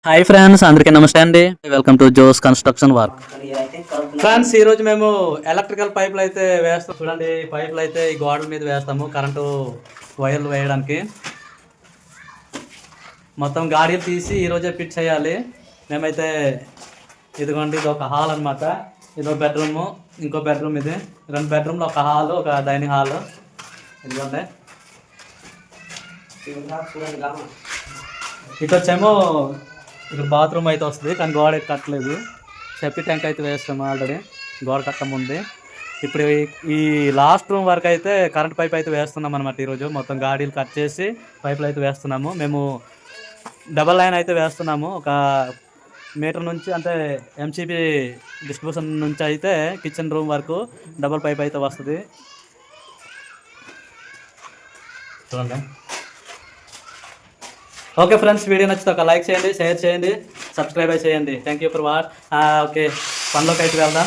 Hi friends, అందరికీ నమస్తే అండి. Welcome to Joe's construction work. Friends, ఈ రోజు మేము ఎలక్ట్రికల్ పైపులు అయితే వేస్తాం. చూడండి, పైపులు అయితే ఈ గోడల మీద వేస్తాము కరెంటు వైర్లు వేయడానికి. మొత్తం గాడీలు తీసి ఈరోజే ఫిట్ చేయాలి. మేమైతే ఇదిగోండి, ఇది ఒక హాల్ అనమాట. ఇదో బెడ్రూము, ఇంకో బెడ్రూమ్. ఇది 2 బెడ్రూమ్లు, ఒక హాల్, ఒక డైనింగ్ హాల్. ఇదిగోండి. ఇటు వచ్చేమో ఇక్కడ బాత్రూమ్ అయితే వస్తుంది, కానీ గోడ అయితే కట్టలేదు. సెప్టిక్ ట్యాంక్ అయితే వేస్తాము ఆల్రెడీ, గోడ కట్టముంది. ఇప్పుడు ఈ లాస్ట్ రూమ్ వరకు అయితే కరెంట్ పైప్ అయితే వేస్తున్నాం అనమాట. ఈరోజు మొత్తం గాడీలు కట్ చేసి పైపులు అయితే వేస్తున్నాము. మేము డబల్ లైన్ అయితే వేస్తున్నాము. ఒక మీటర్ నుంచి, అంటే ఎంసీబీ డిస్ట్రిబ్యూషన్ నుంచి అయితే కిచెన్ రూమ్ వరకు డబల్ పైప్ అయితే వస్తుంది. చూడండి. ఓకే ఫ్రెండ్స్, వీడియో నచ్చితే ఒక లైక్ చేయండి, షేర్ చేయండి, సబ్స్క్రైబ్ అయితే చేయండి. Thank you for watch. Okay, పనిలోకి అయితే వెళ్దాం.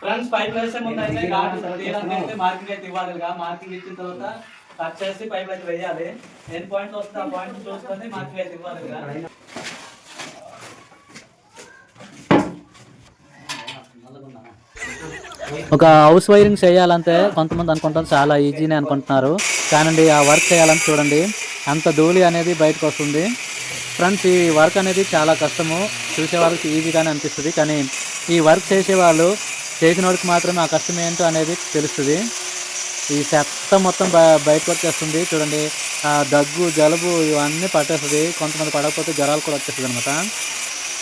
ఫ్రెండ్స్, పైప్ వేసే ముందు అయితే మార్కింగ్ అయితే ఇవ్వాలి. మార్కింగ్ ఇచ్చిన తర్వాత కట్ చేసి పైప్ అయితే వేయాలి. ఎన్ని పాయింట్స్ వస్తే ఆ పాయింట్ చూసుకొని మార్కింగ్ అయితే ఇవ్వాలి. ఒక హౌస్ వైరింగ్ చేయాలంటే కొంతమంది అనుకుంటారు చాలా ఈజీనే అనుకుంటున్నారు, కానీ ఆ వర్క్ చేయాలంటే చూడండి అంత ధూళి అనేది బయటకు వస్తుంది. ఫ్రెండ్స్, ఈ వర్క్ అనేది చాలా కష్టము. చూసే వాళ్ళకి ఈజీగానే అనిపిస్తుంది, కానీ ఈ వర్క్ చేసేవాళ్ళు చేసిన వాళ్ళకి మాత్రమే ఆ కష్టం ఏంటో అనేది తెలుస్తుంది. ఈ చెత్త మొత్తం బయటకు వచ్చేస్తుంది. చూడండి, దగ్గు, జలుబు ఇవన్నీ పట్టేస్తుంది. కొంతమంది పడకపోతే జ్వరాలు కూడా వచ్చేస్తుంది అనమాట.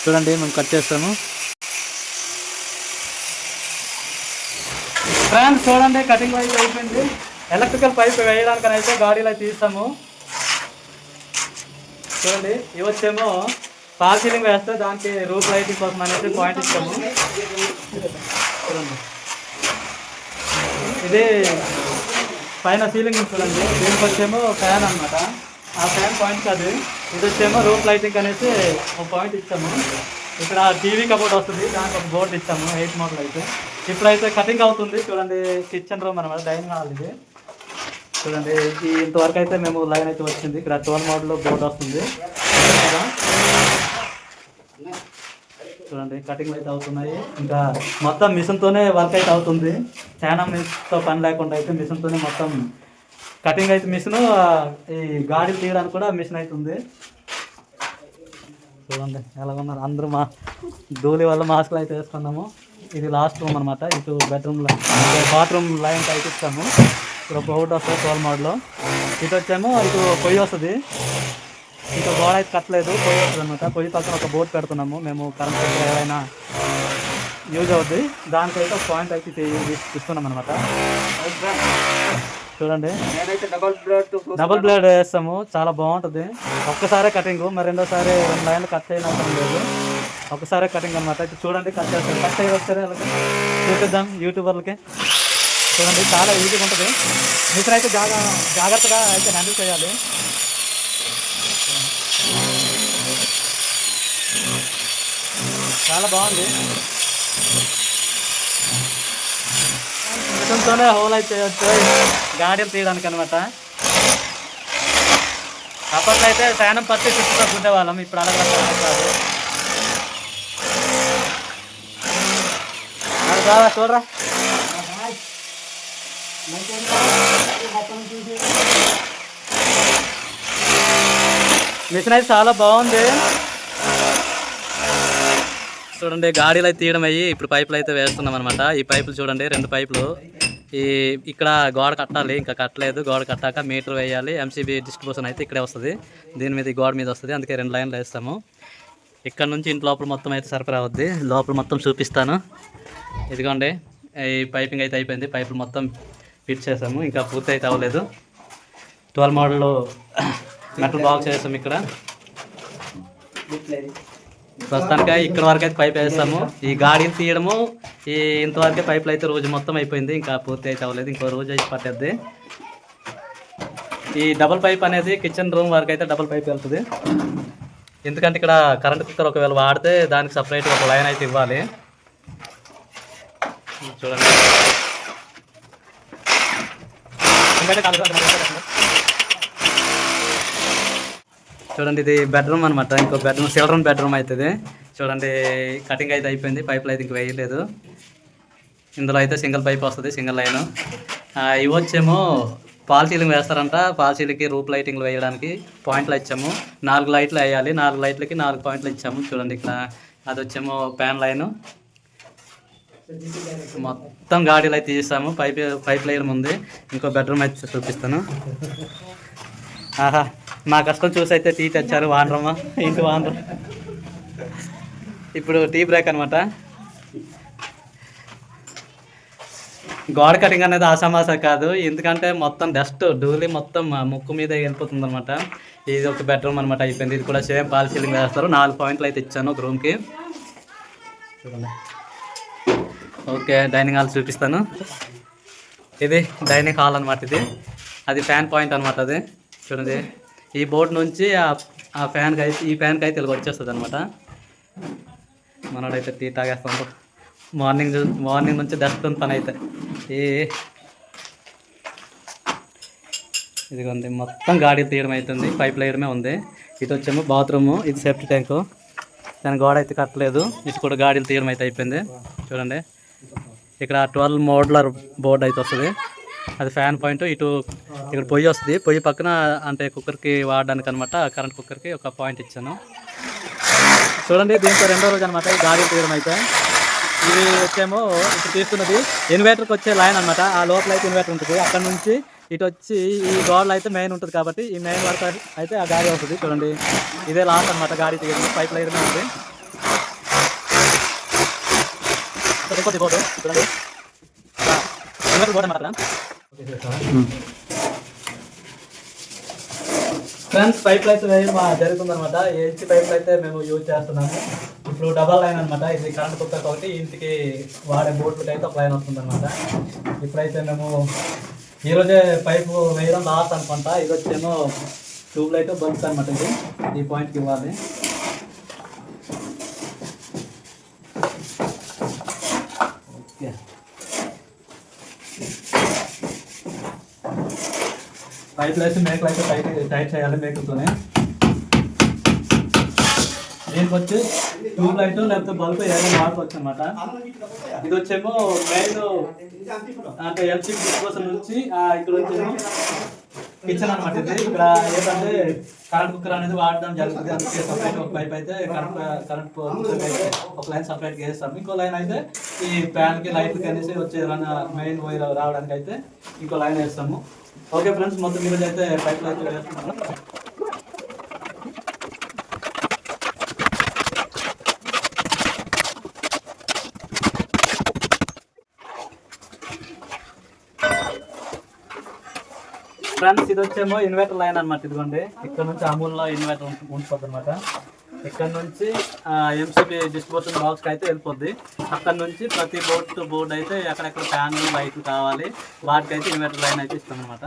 చూడండి, మేము కట్ చేస్తాము. ఫ్రెండ్స్, చూడండి, కటింగ్ అయితే అయిపోయింది. ఎలక్ట్రికల్ పైప్ వేయడానికని అయితే గాడీలో తీస్తాము. చూడండి, ఇవి వచ్చేమో ఫాల్ సీలింగ్ వేస్తే దానికి రూఫ్ లైటింగ్ కోసం అనేది పాయింట్ ఇస్తాము. చూడండి, ఇది పైన సీలింగ్ చూడండి. దీనికి వచ్చేమో ఫ్యాన్ అనమాట. ఆ ఫ్యాన్ పాయింట్ కాదు, ఇది వచ్చేమో రూఫ్ లైటింగ్ అనేసి ఒక పాయింట్ ఇస్తాము. ఇక్కడ టీవీ కబోర్డ్ వస్తుంది, దానికి ఒక బోర్డు ఇస్తాము 8 మోడల్ అయితే. ఇప్పుడైతే కటింగ్ అవుతుంది. చూడండి, కిచెన్ రూమ్ అనమాట, డైనింగ్ హాల్ ఇది. చూడండి, ఇంతవరకు అయితే మేము లైన్ అయితే వచ్చింది. ఇక్కడ 12 మోడల్లో బోర్డు వస్తుంది. చూడండి, కటింగ్ అయితే అవుతున్నాయి. ఇంకా మొత్తం మిషన్తోనే వర్క్ అయితే అవుతుంది. చాలా మిషన్తో పని లేకుండా అయితే మిషన్తోనే మొత్తం కటింగ్ అయితే. మిషన్ ఈ గాడీలు తీయడానికి కూడా మిషన్ అవుతుంది. చూడండి ఎలా ఉన్నారు అందరూ. ధూళి వల్ల మాస్కులు అయితే వేసుకున్నాము. ఇది లాస్ట్ రూమ్ అనమాట. ఇటు బెడ్రూమ్లో బాత్రూమ్ లైన్ అయితే ఇస్తాము. ఇక్కడ బోర్డు వస్తుంది 12 మోడల్లో. ఇటు వచ్చేమో ఇటు పొయ్యి వస్తుంది. ఇంకా గోడ అయితే కట్టలేదు, పొయ్యి వస్తుంది అనమాట. పొయ్యి పక్కన ఒక బోర్డు పెడుతున్నాము మేము. కరెంట్ ఏదైనా యూజ్ అవుద్ది, దానికైతే ఒక పాయింట్ అయితే ఇస్తున్నాం అనమాట. చూడండి, డబుల్ బ్లేడ్ వేస్తాము, చాలా బాగుంటుంది. ఒక్కసారే కటింగ్, మరి రెండోసారి 2 లైన్లు కట్ చేయనవసరం లేదు. ఒకసారి కటింగ్ అనమాట. అయితే చూడండి, కట్ చేస్తారు. కట్ అయ్యి వస్తారే చూపిద్దాం యూట్యూబర్లకి. చూడండి, చాలా ఈజీగా ఉంటుంది. మిషన్ అయితే జాగ్రత్తగా అయితే హ్యాండిల్ చేయాలి. చాలా బాగుంది. మిషన్తోనే హోల్ అయితే చేయొచ్చు గాడీలు తీయడానికి అనమాట. అప్పట్లో అయితే శానం పత్తి చుట్టూ ఉండేవాళ్ళం, ఇప్పుడు అలాగే కాదు. చూడరా, మిషన్ అయితే చాలా బాగుంది. చూడండి, గాడీలు అయితే తీయడం అయ్యి ఇప్పుడు పైపులు అయితే వేస్తున్నాం అనమాట. ఈ పైపులు చూడండి, 2 పైపులు. ఇక్కడ గోడ కట్టాలి, ఇంకా కట్టలేదు. గోడ కట్టాక మీటర్ వేయాలి. ఎంసీబీ డిస్ట్రిబ్యూషన్ అయితే ఇక్కడే వస్తుంది, దీని మీద, ఈ గోడ మీద వస్తుంది. అందుకే 2 లైన్లు వేస్తాము. ఇక్కడ నుంచి ఇంటి లోపల మొత్తం అయితే సరఫరా అవుద్ది. లోపల మొత్తం చూపిస్తాను. ఇదిగోండి, ఈ పైపింగ్ అయితే అయిపోయింది. పైపులు మొత్తం ఫిట్ చేసాము, ఇంకా పూర్తి అయితే అవ్వలేదు. 12 మోడల్ మెటల్ బాక్స్ చేస్తాము. ఇక్కడ ప్రస్తుతానికి ఇక్కడ వరకు అయితే పైప్ వేస్తాము. ఈ గాడీలు తీయడము, ఇంతవరకే పైపులు అయితే రోజు మొత్తం అయిపోయింది, ఇంకా పూర్తి అయితే అవ్వలేదు. ఇంకో రోజు అయితే పట్టేద్ది. ఈ డబుల్ పైప్ అనేది కిచెన్ రూమ్ వరకు అయితే డబుల్ పైప్ వెళ్తుంది. ఎందుకంటే ఇక్కడ కరెంట్ కుక్కర్ ఒకవేళ వాడితే దానికి సపరేట్ ఒక లైన్ అయితే ఇవ్వాలి. చూడండి, చూడండి ఇది బెడ్రూమ్ అనమాట. ఇంకో బెడ్రూమ్ చిల్డ్రన్ బెడ్రూమ్ అవుతుంది. చూడండి కటింగ్ అయితే అయిపోయింది. పైపులు అయితే ఇంక వేయలేదు. ఇందులో అయితే సింగిల్ పైప్ వస్తుంది, సింగిల్ లైన్. ఇవి వచ్చేమో పాల్ సీలింగ్ వేస్తారంట. పాల్ సీలింగ్కి రూప్ లైటింగ్లు వేయడానికి పాయింట్లు ఇచ్చాము. 4 లైట్లు వేయాలి. 4 లైట్లకి 4 పాయింట్లు ఇచ్చాము. చూడండి ఇక్కడ అది వచ్చేమో ఫ్యాన్ లైను. మొత్తం గాడీలు అయితే తీసాము. పైప్ లైన్ ఉంది. ఇంకో బెడ్రూమ్ అయితే చూపిస్తాను. ఆహా, మా కష్టం చూసి అయితే టీ తెచ్చారు వానరమ్మ, ఇంటి వానరం. ఇప్పుడు టీ బ్రేక్ అనమాట. గోడ కటింగ్ అనేది ఆసామాసా కాదు, ఎందుకంటే మొత్తం డస్ట్ ధూళి మొత్తం ముక్కు మీద వెళ్ళిపోతుంది అనమాట. ఇది ఒక బెడ్రూమ్ అనమాట, అయిపోయింది. ఇది కూడా సేమ్ పాల్ సీలింగ్ వేస్తారు. 4 పాయింట్లు అయితే ఇచ్చాను ఒక రూమ్కి. ఓకే, డైనింగ్ హాల్ చూపిస్తాను. ఇది డైనింగ్ హాల్ అనమాట. ఇది అది ఫ్యాన్ పాయింట్ అనమాట. అది చూడండి, ఈ బోర్డు నుంచి ఆ ఫ్యాన్కి అయితే ఈ ఫ్యాన్కి అయితే ఇలాగ వచ్చేస్తుంది అనమాట. మనోడైతే టీ తాగేస్తాం. మార్నింగ్ నుంచి డస్ట్ ఉంది పని అయితే. ఇదిగోండి మొత్తం గాడి తీయడం అవుతుంది. పైప్ వేయడమే ఉంది. ఇటు వచ్చేమో బాత్రూము, ఇది సేఫ్టీ ట్యాంకు. దాని గోడ అయితే కట్టలేదు. ఇటు కూడా గాడీలు తీయడం అయితే అయిపోయింది. చూడండి ఇక్కడ 12 మోడ్లర్ బోర్డు అయితే వస్తుంది. అది ఫ్యాన్ పాయింట్. ఇక్కడ పొయ్యి వస్తుంది. పొయ్యి పక్కన అంటే కుక్కర్కి వాడడానికి అనమాట. కరెంట్ కుక్కర్కి ఒక పాయింట్ ఇచ్చాను. చూడండి దీంతో 2వ రోజు అనమాట ఈ గాడీలు తీయడం అయితే. ఇది వచ్చేమో ఇప్పుడు తీస్తున్నది ఇన్వర్టర్కి వచ్చే లైన్ అనమాట. ఆ లోపల అయితే ఇన్వర్టర్ ఉంటుంది. అక్కడ నుంచి ఇటు వచ్చి ఈ గోడలో అయితే మెయిన్ ఉంటుంది కాబట్టి ఈ మెయిన్ వరకు అయితే ఆ గాడి వస్తుంది. చూడండి ఇదే లాస్ట్ అనమాట గాడి తీయడం. పైప్ లైన్ ఉంది. బోర్డు చూడండి ఇన్వర్టర్ బోర్డు అనమాట. ఫ్రెండ్స్ పైప్ అయితే వేయడం జరుగుతుంది అనమాట. ఏసీ పైపులు అయితే మేము యూజ్ చేస్తున్నాము. ఇప్పుడు డబల్ లైన్ అనమాట. ఇది కరెంట్ కుక్కర్ ఒకటి, ఇంటికి వాడే బోట్లకి అయితే ఒక లైన్ వస్తుంది అనమాట. ఇప్పుడైతే మేము ఈరోజే పైపు వేయడం లాస్ట్ అనుకుంటా. ఇది వచ్చేమో ట్యూబ్ లైట్ బల్బ్స్ అనమాట. ఇది ఈ పాయింట్కి ఇవ్వాలి. ఓకే, పైపులు వేసి మేకలు అయితే టైట్ చేయాలి మేకులతోనే. దీనికి వచ్చి ట్యూబ్ లైట్ లేకపోతే బల్బ్ ఏదైనా వాడుకోవచ్చు అనమాట. ఇది వచ్చేమో మెయిన్ అంటే ఎల్సీ డిస్పోజల్ నుంచి ఇక్కడ వచ్చేమో కిచెన్ అనమాట. ఇది ఇక్కడ ఏంటంటే కరెంట్ కుక్కర్ అనేది వాడడం జరుగుతుంది. అందుకే సపరేట్ ఒక పైప్ అయితే కరెంట్ కుక్కర్ అయితే ఒక లైన్ సపరేట్గా వేస్తాం. ఇంకో లైన్ అయితే ఈ ఫ్యాన్కి లైట్కి అనేసి వచ్చే మెయిన్ వైర్ రావడానికి అయితే ఇంకో లైన్ వేస్తాము. ఓకే ఫ్రెండ్స్, మొత్తం ఈరోజు అయితే పైపులు అయితే వేస్తున్నాము. ఫ్రెండ్స్ ఇది వచ్చేమో ఇన్వర్టర్ లైన్ అనమాట. ఇదిగోండి ఇక్కడ నుంచి అమూల్లో ఇన్వర్టర్ ఉండిపోద్ది అనమాట. ఇక్కడ నుంచి ఎంసీబీ డిస్ట్రిబ్యూషన్ బాక్స్కి అయితే వెళ్ళిపోద్ది. అక్కడ నుంచి ప్రతి బోర్డు అయితే ఎక్కడెక్కడ ఫ్యాన్లు లైట్లు కావాలి వాటికైతే ఇన్వర్టర్ లైన్ అయితే ఇస్తాం అనమాట.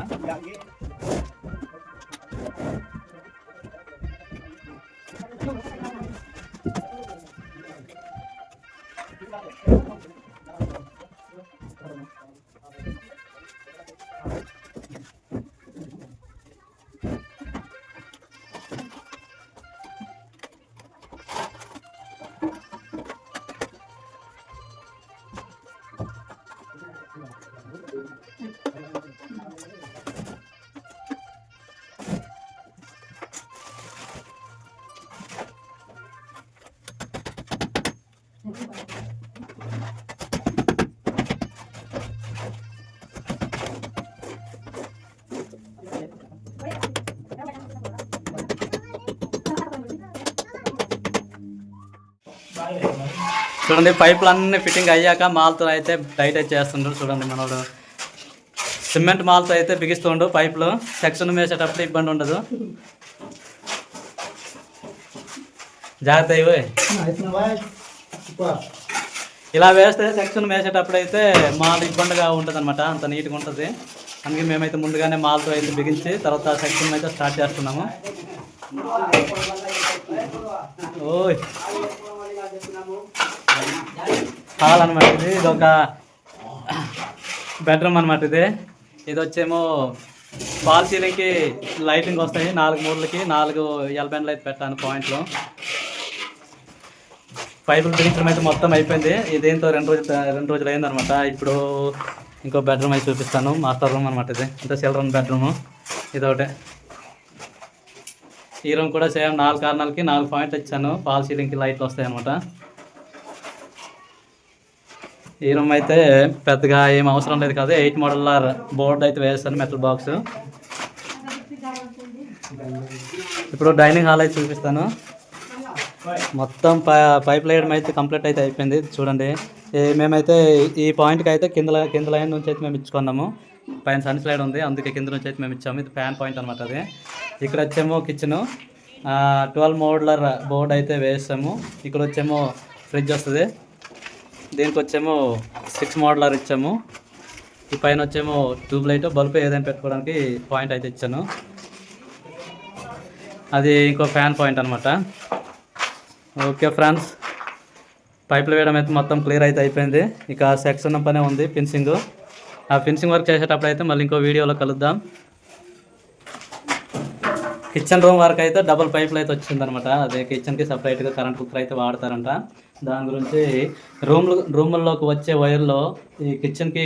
చూడండి పైపులు అన్నీ ఫిట్టింగ్ అయ్యాక మాల్తో అయితే టైట్ అయితే చేస్తుండ్రు. చూడండి మనోడు సిమెంట్ మాల్తో అయితే బిగిస్తుండు. పైపులు సెక్షన్ వేసేటప్పుడు ఇబ్బంది ఉండదు. జాగ్రత్త ఇవి ఇలా వేస్తే సెక్షన్ వేసేటప్పుడు అయితే మాల్ ఇబ్బందిగా ఉంటుంది అనమాట. అంత నీట్గా ఉంటుంది. అందుకే మేమైతే ముందుగానే మాల్తో అయితే బిగించి తర్వాత సెక్షన్ అయితే స్టార్ట్ చేస్తున్నాము. ఓయ్ హాల్ అనమాట. ఇది ఒక బెడ్రూమ్ అనమాట. ఇది వచ్చేమో ఫాల్ సీలింగ్కి లైటింగ్ వస్తాయి, 4 మూలలకి 4 ఎల్బెండ్లు అయితే పెట్టాను పాయింట్లు. పైపులు బిగించడం అయితే మొత్తం అయిపోయింది. ఇదేంతో 2 రోజులు అయిందనమాట. ఇప్పుడు ఇంకో బెడ్రూమ్ అయితే చూపిస్తాను. మాస్టర్ రూమ్ అనమాట ఇది, అంటే చిల్డ్రన్ బెడ్రూము ఇదొకటి. ఈ రూమ్ కూడా సేమ్ 4 కార్నర్లకి 4 పాయింట్లు ఇచ్చాను. ఫాల్ సీలింగ్కి లైట్లు వస్తాయి అనమాట. ఈ రూమ్ అయితే పెద్దగా ఏం అవసరం లేదు కదా, 8 మోడల్ బోర్డు అయితే వేస్తాను, మెటల్ బాక్స్. ఇప్పుడు డైనింగ్ హాల్ అయితే చూపిస్తాను. మొత్తం పైప్ లైన్ అయితే కంప్లీట్ అయితే అయిపోయింది. చూడండి, మేమైతే ఈ పాయింట్కి అయితే కింద లైన్ నుంచి అయితే మేము ఇచ్చుకున్నాము. పైన సన్ స్లైడ్ ఉంది, అందుకే కింద నుంచి అయితే మేము ఇచ్చాము. ఇది ఫ్యాన్ పాయింట్ అనమాట. అది ఇక్కడ వచ్చేమో కిచెను, 12 మోడ్లర్ బోర్డు అయితే వేసాము. ఇక్కడ వచ్చేమో ఫ్రిడ్జ్ వస్తుంది. దీనికి వచ్చేమో 6 మోడ్లర్ ఇచ్చాము. ఈ పైన వచ్చేమో ట్యూబ్ లైట్, బల్బ్ ఏదైనా పెట్టుకోవడానికి పాయింట్ అయితే ఇచ్చాను. అది ఇంకో ఫ్యాన్ పాయింట్ అనమాట. ఓకే ఫ్రెండ్స్, పైపులు వేయడం అయితే మొత్తం క్లియర్ అయితే అయిపోయింది. ఇక సెక్షన్ పనే ఉంది ఫినిషింగ్. ఆ ఫినిషింగ్ వర్క్ చేసేటప్పుడు అయితే మళ్ళీ ఇంకో వీడియోలో కలుద్దాం. కిచెన్ రూమ్ వరకు అయితే డబుల్ పైపులు అయితే వచ్చిందనమాట. అదే కిచెన్కి సపరేట్గా కరెంట్ కుక్కర్ అయితే వాడతారంట. దాని గురించి రూముల్లోకి వచ్చే వైర్లో ఈ కిచెన్కి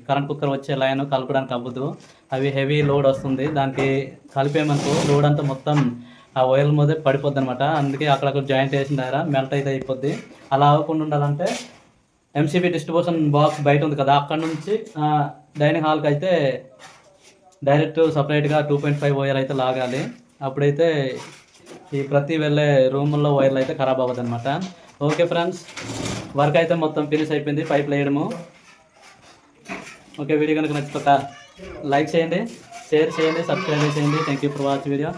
కరెంట్ కుక్కర్ వచ్చే లైన్ కలపడానికి అవ్వదు. అవి హెవీ లోడ్ వస్తుంది. దానికి కలిపేమనుకో లోడ్ అంతా మొత్తం ఆ వైర్ల మీద పడిపోద్ది అనమాట. అందుకే అక్కడక్కడ జాయింట్ వేసిన దగ్గర మెల్ట్ అయితే అయిపోద్ది. అలా అవ్వకుండా ఉండాలంటే ఎంసీబీ డిస్ట్రిబ్యూషన్ బాక్స్ బయట ఉంది కదా, అక్కడ నుంచి డైనింగ్ హాల్కి అయితే డైరెక్ట్ సపరేట్గా 2.5 వైర్ అయితే లాగాలి. అప్పుడైతే ఈ ప్రతి వెళ్ళే రూముల్లో వైర్లు అయితే ఖరాబ్ అవ్వదు అనమాట. ఓకే ఫ్రెండ్స్, వర్క్ అయితే మొత్తం ఫినిష్ అయిపోయింది, పైపులు వేయడము. ఓకే, వీడియో కనుక నచ్చితే లైక్ చేయండి, షేర్ చేయండి, సబ్స్క్రైబ్ చేయండి. Thank you for watch video.